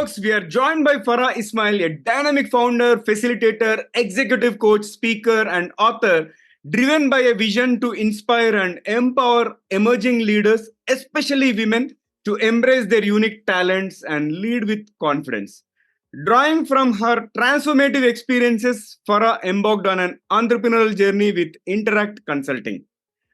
folks, we are joined by Farah Ismail, a dynamic founder, facilitator, executive coach, speaker, and author, driven by a vision to inspire and empower emerging leaders, especially women, to embrace their unique talents and lead with confidence. Drawing from her transformative experiences, Farah embarked on an entrepreneurial journey with Interact Consulting.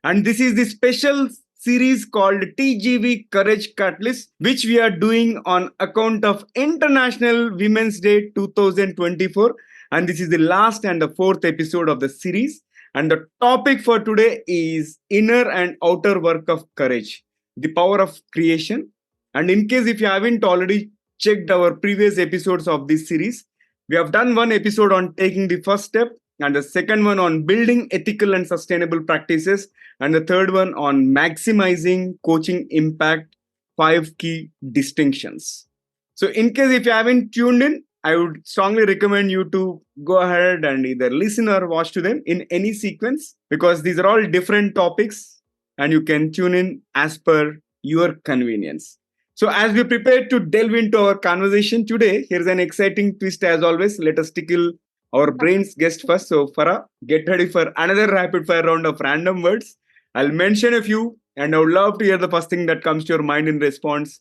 And this is the special series called TGV Courage Catalyst, which we are doing on account of International Women's Day 2024. And this is the last and the fourth episode of the series. And the topic for today is inner and outer work of courage, the power of creation. And in case if you haven't already checked our previous episodes of this series, we have done one episode on taking the first step, and the second one on building ethical and sustainable practices, and the third one on maximizing coaching impact, 5 key distinctions. So in case if you haven't tuned in, I would strongly recommend you to go ahead and either listen or watch to them in any sequence, because these are all different topics and you can tune in as per your convenience. So as we prepare to delve into our conversation today, here's an exciting twist as always. Let us tickle our brains guest first. So Farah, get ready for another rapid fire round of random words. I'll mention a few and I would love to hear the first thing that comes to your mind in response.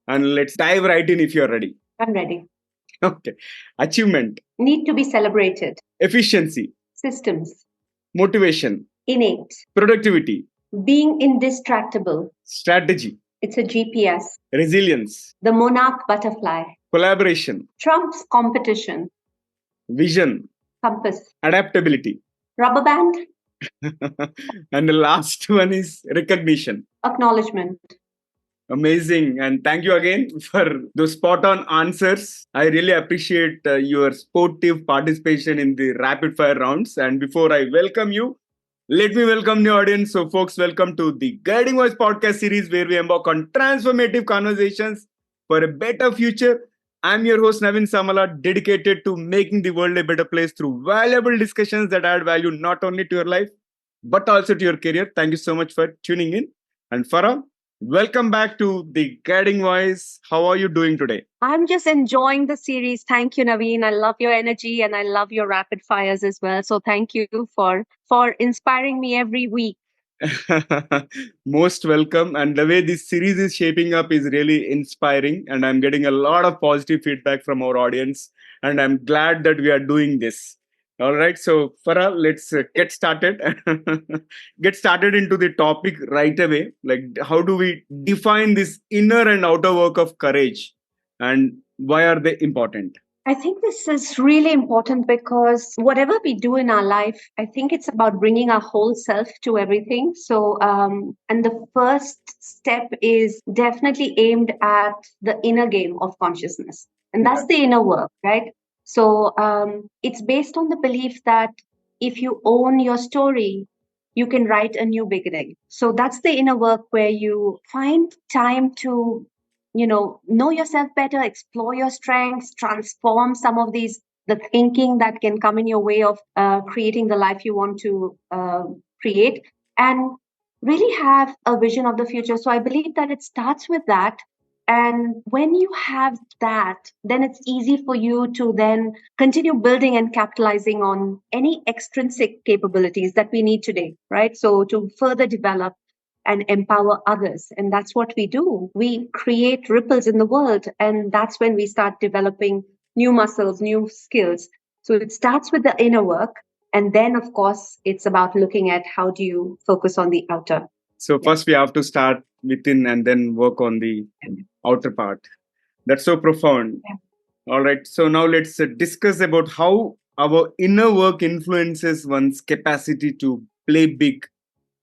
And let's dive right in if you're ready. I'm ready. Okay. Achievement. Need to be celebrated. Efficiency. Systems. Motivation. Innate. Productivity. Being indistractable. Strategy. It's a GPS. Resilience. The monarch butterfly. Collaboration. Trump's competition. Vision. Compass. Adaptability. Rubber band. And the last one is recognition. Acknowledgement. Amazing. And thank you again for those spot on answers. I really appreciate your sportive participation in the rapid fire rounds. And before I welcome you, let me welcome the audience. So folks, welcome to the Guiding Voice podcast series where we embark on transformative conversations for a better future. I'm your host, Naveen Samala, dedicated to making the world a better place through valuable discussions that add value not only to your life, but also to your career. Thank you so much for tuning in. And Farah, welcome back to the Guiding Voice. How are you doing today? I'm just enjoying the series. Thank you, Naveen. I love your energy and I love your rapid fires as well. So thank you for inspiring me every week. Most welcome. And the way this series is shaping up is really inspiring. And I'm getting a lot of positive feedback from our audience. And I'm glad that we are doing this. All right. So, Farah, let's get started. Get started into the topic right away. Like, how do we define this inner and outer work of courage? And why are they important? I think this is really important because whatever we do in our life, I think it's about bringing our whole self to everything. So, and the first step is definitely aimed at the inner game of consciousness. And that's the inner work, right? So it's based on the belief that if you own your story, you can write a new beginning. So that's the inner work where you find time to know yourself better, explore your strengths, transform some of the thinking that can come in your way of creating the life you want to create, and really have a vision of the future. So I believe that it starts with that. And when you have that, then it's easy for you to then continue building and capitalizing on any extrinsic capabilities that we need today, right? So to further develop and empower others. And that's what we do. We create ripples in the world. And that's when we start developing new muscles, new skills. So it starts with the inner work. And then, of course, it's about looking at how do you focus on the outer. So first we have to start within and then work on the outer part. That's so profound. Yeah. All right. So now let's discuss about how our inner work influences one's capacity to play big,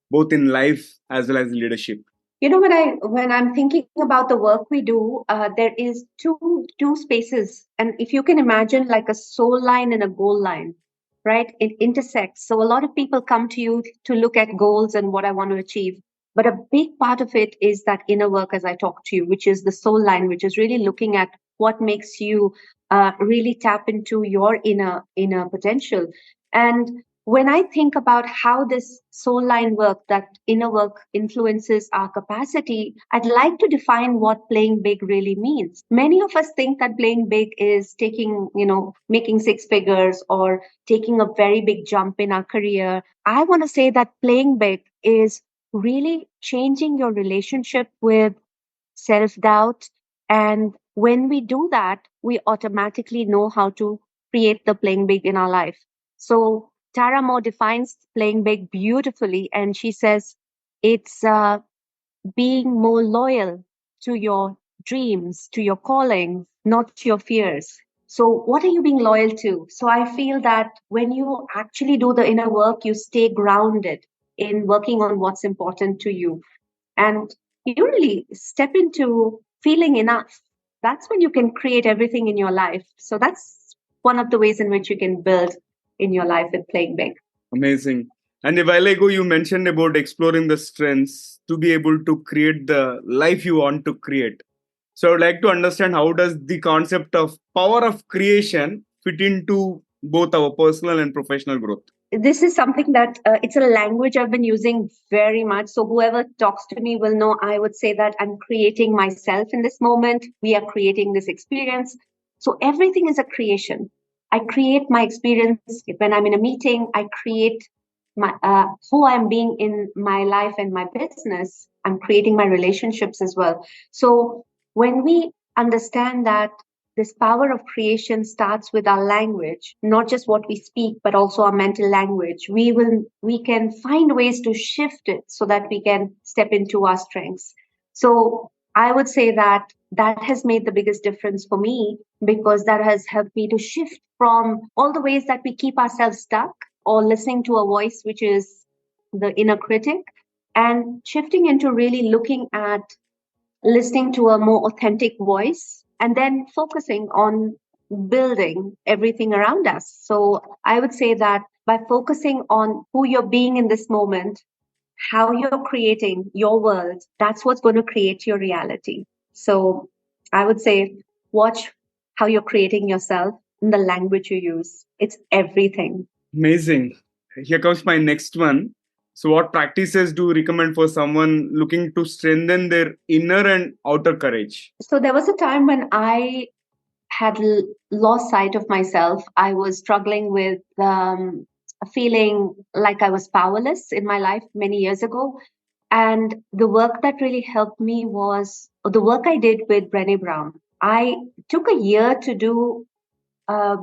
both in life as well as leadership. When I'm thinking about the work we do, there is two spaces. And if you can imagine like a soul line and a goal line, right? It intersects. So a lot of people come to you to look at goals and what I want to achieve. But a big part of it is that inner work, as I talk to you, which is the soul line, which is really looking at what makes you really tap into your inner potential. And when I think about how this soul line work, that inner work influences our capacity, I'd like to define what playing big really means. Many of us think that playing big is taking, making six figures or taking a very big jump in our career. I want to say that playing big is really changing your relationship with self doubt. And when we do that, we automatically know how to create the playing big in our life. So Tara Moore defines playing big beautifully, and she says it's being more loyal to your dreams, to your calling, not to your fears. So, what are you being loyal to? So, I feel that when you actually do the inner work, you stay grounded in working on what's important to you. And you really step into feeling enough. That's when you can create everything in your life. So, that's one of the ways in which you can build in your life with playing big. Amazing. And a while ago, you mentioned about exploring the strengths to be able to create the life you want to create. So I would like to understand, how does the concept of power of creation fit into both our personal and professional growth? This is something that it's a language I've been using very much. So whoever talks to me will know I would say that I'm creating myself in this moment. We are creating this experience. So everything is a creation. I create my experience when I'm in a meeting. I create my who I'm being in my life and my business. I'm creating my relationships as well. So when we understand that this power of creation starts with our language, not just what we speak, but also our mental language. We can find ways to shift it so that we can step into our strengths. So I would say that that has made the biggest difference for me, because that has helped me to shift from all the ways that we keep ourselves stuck or listening to a voice which is the inner critic, and shifting into really looking at listening to a more authentic voice, and then focusing on building everything around us. So I would say that by focusing on who you're being in this moment, how you're creating your world, that's what's going to create your reality. So I would say watch how you're creating yourself in the language you use. It's everything. Amazing. Here comes my next one. So, what practices do you recommend for someone looking to strengthen their inner and outer courage? So there was a time when I had lost sight of myself. I was struggling with feeling like I was powerless in my life many years ago. And the work that really helped me was the work I did with Brené Brown. I took a year to do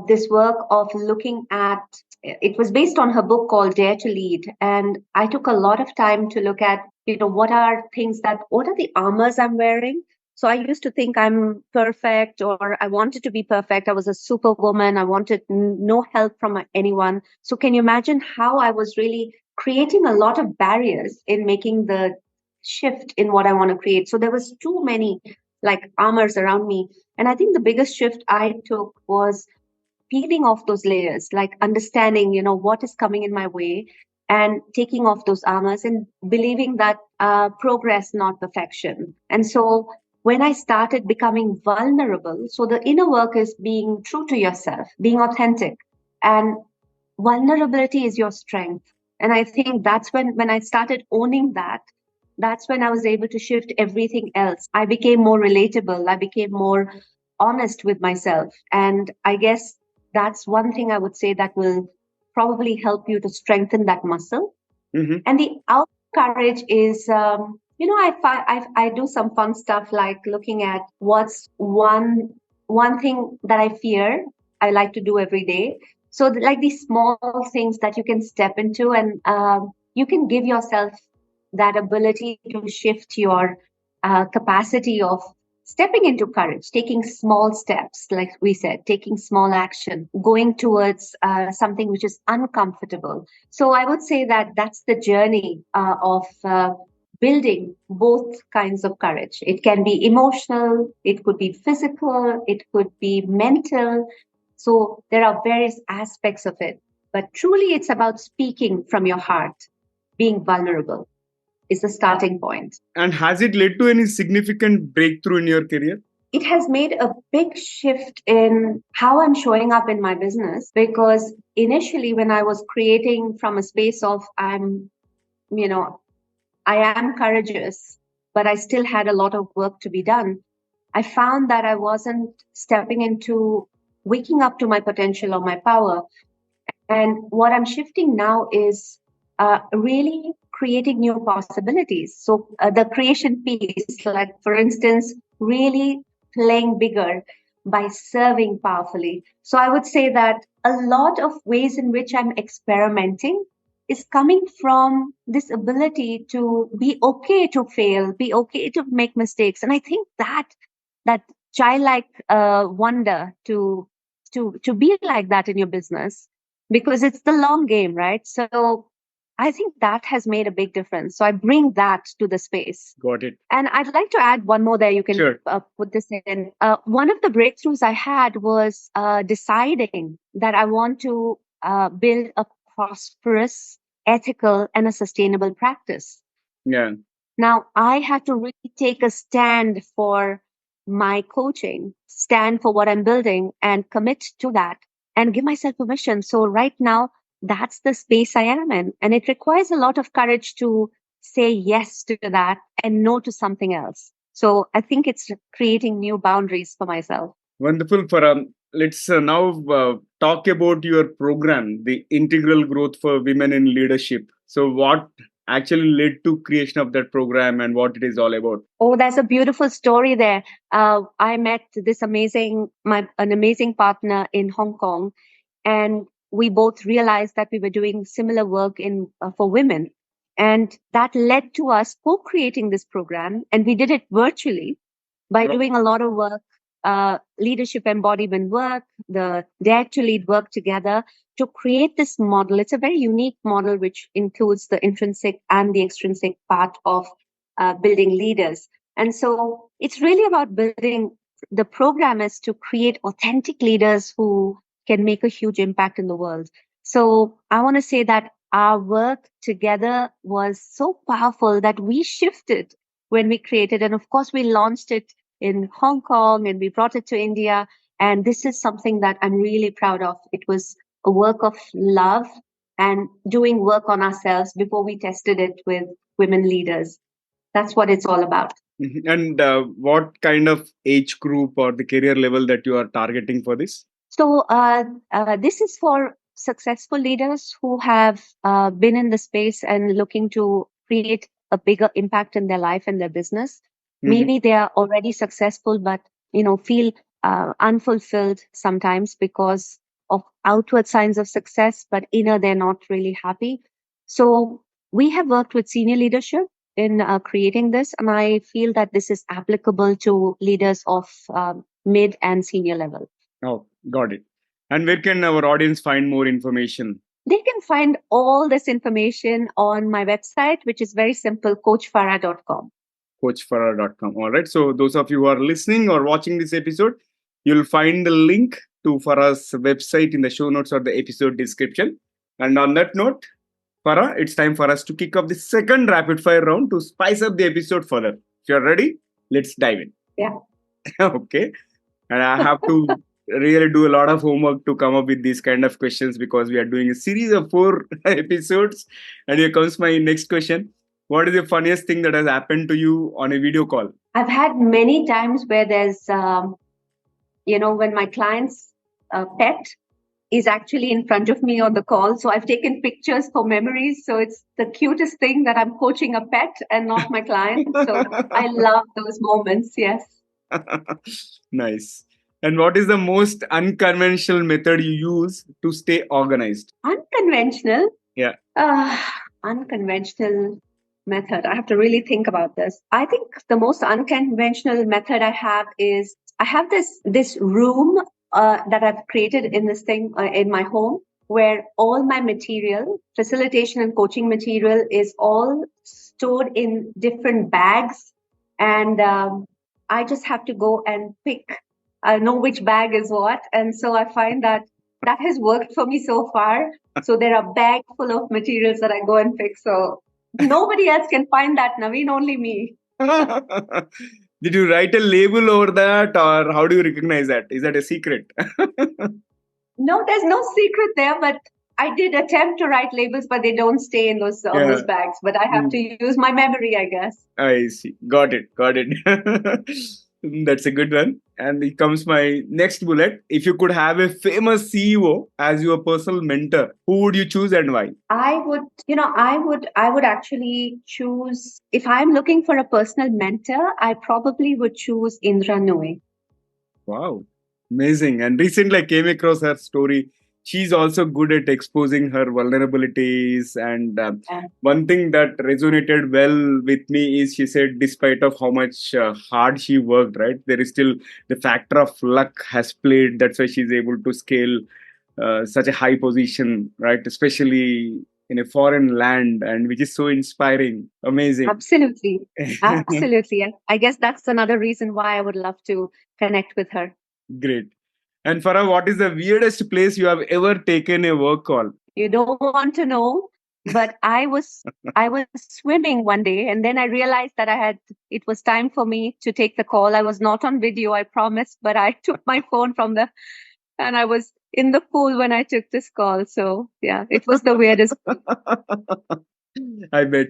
this work of looking at it was based on her book called Dare to Lead. And I took a lot of time to look at, what are the armors I'm wearing? So I used to think I'm perfect, or I wanted to be perfect. I was a superwoman. I wanted no help from anyone. So can you imagine how I was really creating a lot of barriers in making the shift in what I want to create? So there was too many like armors around me. And I think the biggest shift I took was peeling off those layers, like understanding, what is coming in my way, and taking off those armors and believing that progress, not perfection. And so when I started becoming vulnerable, so the inner work is being true to yourself, being authentic, and vulnerability is your strength. And I think that's when I started owning that, that's when I was able to shift everything else. I became more relatable. I became more honest with myself. And I guess that's one thing I would say that will probably help you to strengthen that muscle. Mm-hmm. And the out courage is, I do some fun stuff like looking at what's one thing that I fear I like to do every day. So like these small things that you can step into, and you can give yourself that ability to shift your capacity of stepping into courage, taking small steps, like we said, taking small action, going towards something which is uncomfortable. So I would say that that's the journey of building both kinds of courage. It can be emotional, it could be physical, it could be mental. So there are various aspects of it. But truly, it's about speaking from your heart, being vulnerable is the starting point. And has it led to any significant breakthrough in your career? it has made a big shift in how I'm showing up in my business, because initially when I was creating from a space of you know, I am courageous, but I still had a lot of work to be done. I found that I wasn't stepping into waking up to my potential or my power. And what I'm shifting now is really creating new possibilities. So the creation piece, like for instance, really playing bigger by serving powerfully. So I would say that a lot of ways in which I'm experimenting is coming from this ability to be okay to fail, be okay to make mistakes. And I think that childlike wonder to be like that in your business, because it's the long game, right? So I think that has made a big difference. So I bring that to the space. Got it. And I'd like to add one more there. You can Sure. put this in. One of the breakthroughs I had was deciding that I want to build a prosperous, ethical, and a sustainable practice. Yeah. Now, I had to really take a stand for my coaching, stand for what I'm building, and commit to that and give myself permission. So, right now, that's the space I am in. And it requires a lot of courage to say yes to that and no to something else. So, I think it's creating new boundaries for myself. Wonderful, Farah. Let's now talk about your program, the Integral Growth for Women in Leadership. So, what actually led to creation of that program and what it is all about? Oh, that's a beautiful story there. I met an amazing partner in Hong Kong, and we both realized that we were doing similar work in for women, and that led to us co-creating this program. And we did it virtually by doing a lot of work, leadership embodiment work, the dare to lead work together to create this model. It's a very unique model which includes the intrinsic and the extrinsic part of building leaders. And so it's really about building the program is to create authentic leaders who can make a huge impact in the world. So I want to say that our work together was so powerful that we shifted when we created. And of course, we launched it in Hong Kong and we brought it to India. And this is something that I'm really proud of. It was a work of love and doing work on ourselves before we tested it with women leaders. That's what it's all about. Mhm. And what kind of age group or the career level that you are targeting for this? So this is for successful leaders who have been in the space and looking to create a bigger impact in their life and their business. Maybe they are already successful, but feel unfulfilled sometimes because of outward signs of success, but inner they're not really happy. So we have worked with senior leadership in creating this, and I feel that this is applicable to leaders of mid and senior level. Oh, got it. And where can our audience find more information? They can find all this information on my website, which is very simple, coachfarah.com. Coachfarah.com. All right. So, those of you who are listening or watching this episode, you'll find the link to Farah's website in the show notes or the episode description. And on that note, Farah, it's time for us to kick off the second rapid fire round to spice up the episode further. If you're ready, let's dive in. Yeah. Okay. And I have to really do a lot of homework to come up with these kind of questions because we are doing a series of 4 episodes. And here comes my next question. What is the funniest thing that has happened to you on a video call? I've had many times where there's, when my client's pet is actually in front of me on the call. So I've taken pictures for memories. So it's the cutest thing that I'm coaching a pet and not my client. So I love those moments. Yes. Nice. And what is the most unconventional method you use to stay organized? Unconventional? Yeah. Unconventional method. I have to really think about this. I think the most unconventional method I have is I have this room that I've created in this thing in my home where all my material, facilitation and coaching material is all stored in different bags. And I just have to go and pick, know which bag is what. And so I find that has worked for me so far. So there are bags full of materials that I go and pick. So nobody else can find that, Naveen, only me. Did you write a label over that, or how do you recognize that? Is that a secret? No, there's no secret there, but I did attempt to write labels, but they don't stay in those on Yeah. those bags. But I have Mm. to use my memory, I guess. I see. Got it. Got it. That's a good one. And it comes my next bullet. If you could have a famous CEO as your personal mentor, who would you choose and why? I would actually choose, if I'm looking for a personal mentor, I probably would choose Indra Nooyi. Wow. Amazing. And recently I came across her story. She's also good at exposing her vulnerabilities. And one thing that resonated well with me is she said, despite of how much hard she worked, right, there is still the factor of luck has played. That's why she's able to scale such a high position, right? Especially in a foreign land, and which is so inspiring. Amazing. Absolutely. Absolutely. And I guess that's another reason why I would love to connect with her. Great. And Farah, what is the weirdest place you have ever taken a work call? You don't want to know, but I was swimming one day and then I realized that it was time for me to take the call. I was not on video, I promised, but I took my phone from the and I was in the pool when I took this call. So yeah, it was the weirdest. I bet.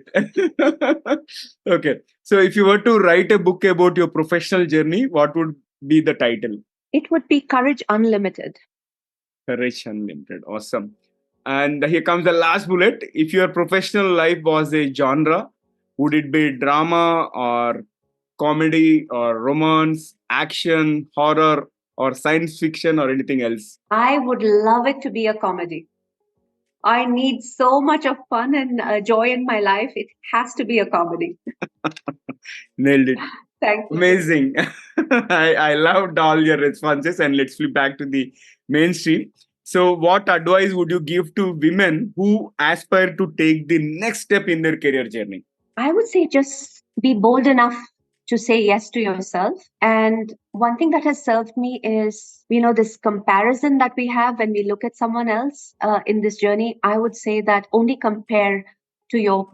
Okay. So, if you were to write a book about your professional journey, what would be the title? It would be Courage Unlimited. Courage Unlimited. Awesome. And here comes the last bullet. If your professional life was a genre, would it be drama or comedy or romance, action, horror, or science fiction or anything else? I would love it to be a comedy. I need so much of fun and joy in my life. It has to be a comedy. Nailed it. Thank you. Amazing. I loved all your responses. And let's flip back to the mainstream. So, what advice would you give to women who aspire to take the next step in their career journey? I would say just be bold enough to say yes to yourself. And one thing that has served me is, this comparison that we have when we look at someone else in this journey. I would say that only compare to your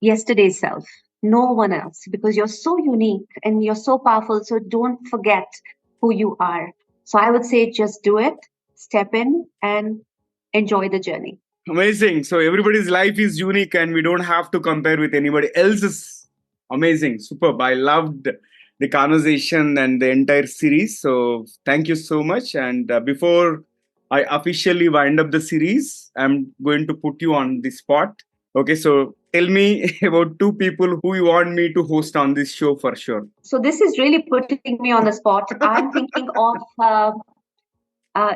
yesterday's self, no one else, because you're so unique and you're so powerful. So don't forget who you are. So I would say just do it, step in, and enjoy the journey. Amazing. So everybody's life is unique and we don't have to compare with anybody else's. Amazing. Superb. I loved the conversation and the entire series. So thank you so much. And before I officially wind up the series, I'm going to put you on the spot. Okay. So tell me about two people who you want me to host on this show for sure. So this is really putting me on the spot. I'm thinking of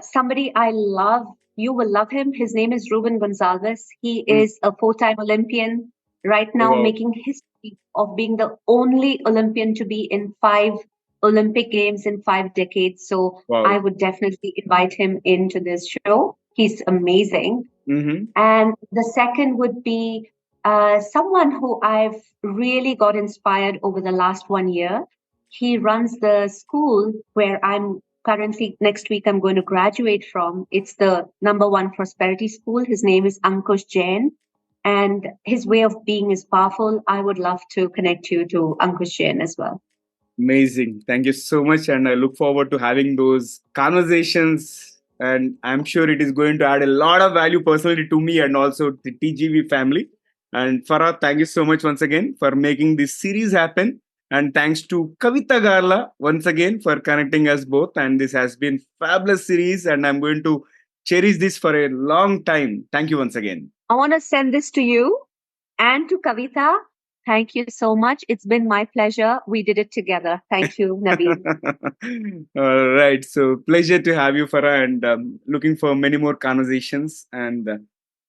somebody I love. You will love him. His name is Ruben Gonzalez. He is a four-time Olympian right now, Wow. making history of being the only Olympian to be in 5 Olympic Games in 5 decades. So Wow. I would definitely invite him into this show. He's amazing. Mm-hmm. And the second would be someone who I've really got inspired over the last 1 year. He runs the school where I'm currently, next week, I'm going to graduate from. It's the #1 prosperity school. His name is Ankush Jain. And his way of being is powerful. I would love to connect you to Ankush Jain as well. Amazing. Thank you so much. And I look forward to having those conversations. And I'm sure it is going to add a lot of value personally to me and also the TGV family. And Farah, thank you so much once again for making this series happen. And thanks to Kavita Garla once again for connecting us both. And this has been fabulous series. And I'm going to cherish this for a long time. Thank you once again. I want to send this to you and to Kavita. Thank you so much. It's been my pleasure. We did it together. Thank you, Naveen. All right. So, pleasure to have you, Farah, and looking for many more conversations. And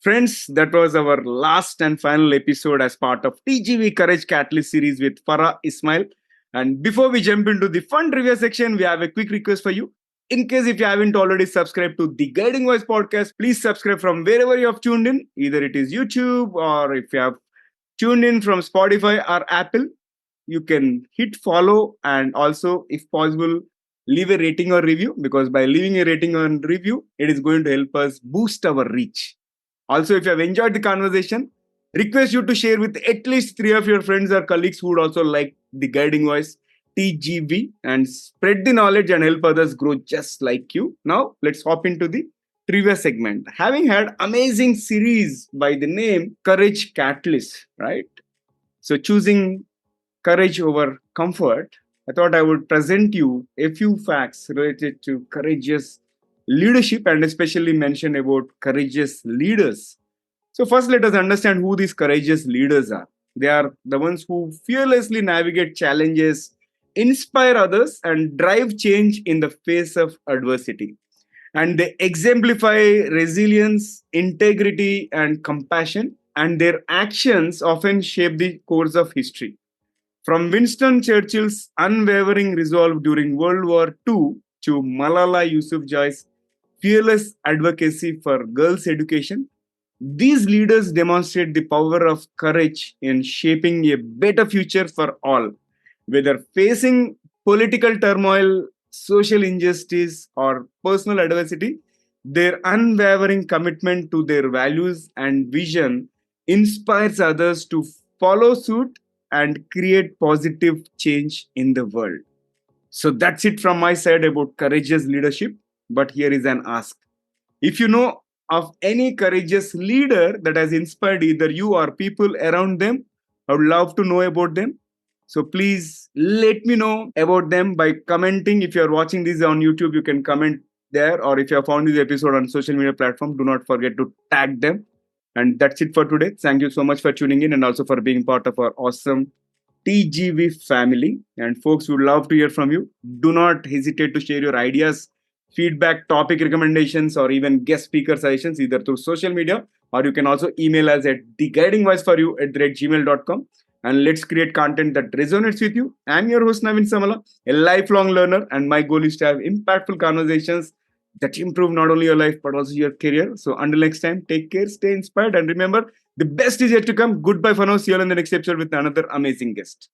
friends, that was our last and final episode as part of TGV Courage Catalyst series with Farah Ismail. And before we jump into the fun trivia section, we have a quick request for you. In case if you haven't already subscribed to the Guiding Voice podcast, please subscribe from wherever you have tuned in. Either it is YouTube or if you have tuned in from Spotify or Apple, you can hit follow and also, if possible, leave a rating or review, because by leaving a rating or review, it is going to help us boost our reach. Also, if you have enjoyed the conversation, request you to share with at least 3 of your friends or colleagues who would also like the Guiding Voice. TGV and spread the knowledge and help others grow just like you. Now, let's hop into the trivia segment. Having had amazing series by the name Courage Catalyst, right? So choosing courage over comfort, I thought I would present you a few facts related to courageous leadership and especially mention about courageous leaders. So, first, let us understand who these courageous leaders are. They are the ones who fearlessly navigate challenges, inspire others, and drive change in the face of adversity. And they exemplify resilience, integrity, and compassion, and their actions often shape the course of history. From Winston Churchill's unwavering resolve during World War II to Malala Yousafzai's fearless advocacy for girls' education, these leaders demonstrate the power of courage in shaping a better future for all, whether facing political turmoil, social injustice, or personal adversity. Their unwavering commitment to their values and vision inspires others to follow suit and create positive change in the world. So that's it from my side about courageous leadership. But here is an ask. If you know of any courageous leader that has inspired either you or people around them, I would love to know about them. So please let me know about them by commenting. If you are watching this on YouTube, you can comment there. Or if you have found this episode on social media platform, do not forget to tag them. And that's it for today. Thank you so much for tuning in and also for being part of our awesome TGV family. And folks, would love to hear from you. Do not hesitate to share your ideas, feedback, topic recommendations, or even guest speaker suggestions either through social media or you can also email us at theguidingvoiceforyou@gmail.com. And let's create content that resonates with you. I'm your host, Naveen Samala, a lifelong learner, and my goal is to have impactful conversations that improve not only your life but also your career. So until next time, take care, stay inspired, and remember the best is yet to come. Goodbye for now. See you all in the next episode with another amazing guest.